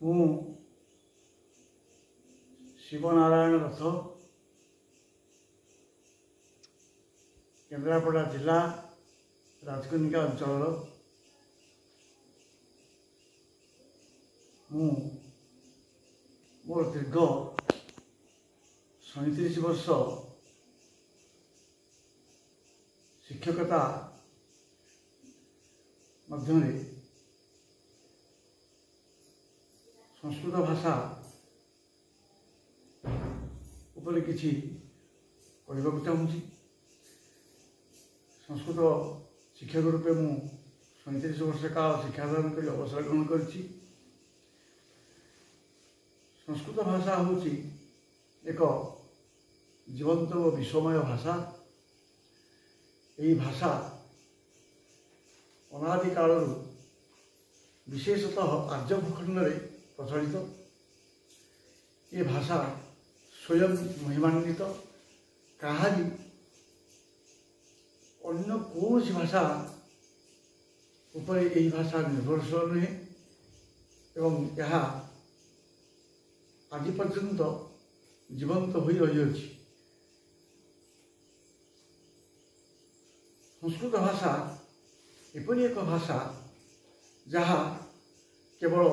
ମୁଁ ଶିବନାରାୟଣ ରଥ କେନ୍ଦ୍ରାପଡ଼ା ଜିଲ୍ଲା ରାଜକନିକା ଅଞ୍ଚଳର ମୁଁ ମୋର ଦୀର୍ଘ 37 ବର୍ଷ ଶିକ୍ଷକତା ମଧ୍ୟରେ संस्कृत भाषा उपरे किछि कहबाक चाहूँगी। संस्कृत शिक्षक रूपे मु 37 वर्ष काल शिक्षादान कर अवसर ग्रहण करिछि। संस्कृत भाषा होछि एक जीवंत और विश्वमय भाषा। यही भाषा अनादि काल विशेषतः आर्य भूखंड में प्रचलित। ये भाषा स्वयं महिमान्वित, कहानी अन्य कौन भाषा उपरे यही भाषा निर्भरशील नुहे एवं यह आज पर्यंत जीवंत हो रही। संस्कृत भाषा एपरी एक भाषा जहाँ केवल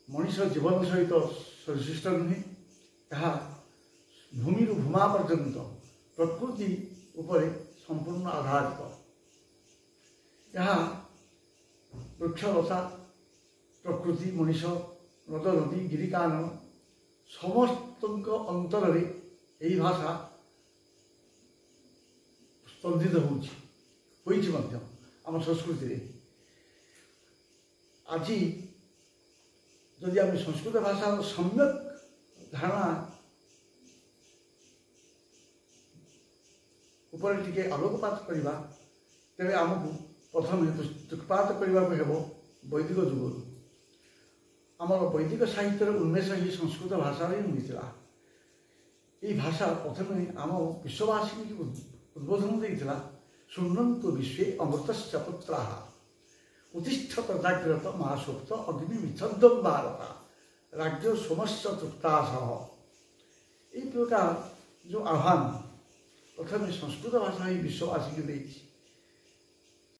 मनीष जीवन सहित सदृष्ट नुहे, यह भूमि भूमा पर्यंत प्रकृति उपरे संपूर्ण आधारित। यहाँ वृक्षलता प्रकृति मनीष नद नदी गिरिकान समस्त अंतर में यही भाषा स्पंदित होइछि आम संस्कृति रे। आज जदि आम संस्कृत भाषा सम्यक धारणा उपर टिके आलोकपात करवा तेरे आमको प्रथम दृक्पात करने हेब वैदिक जुग। आमर वैदिक साहित्य उन्मेष ही संस्कृत भाषा ही होता। ये भाषा प्रथम आम विश्ववासी उद्बोधन देता, शृण्वन्तु विश्वे अमृतस्य पुत्राः उत्तिष्ठत जाग्रत महासुप्त अग्नि विच्छेदं भारता राज्य सोमस्य तृप्तासह। यही प्रकार जो आह्वान प्रथम संस्कृत भाषा ही विश्ववासी को देती।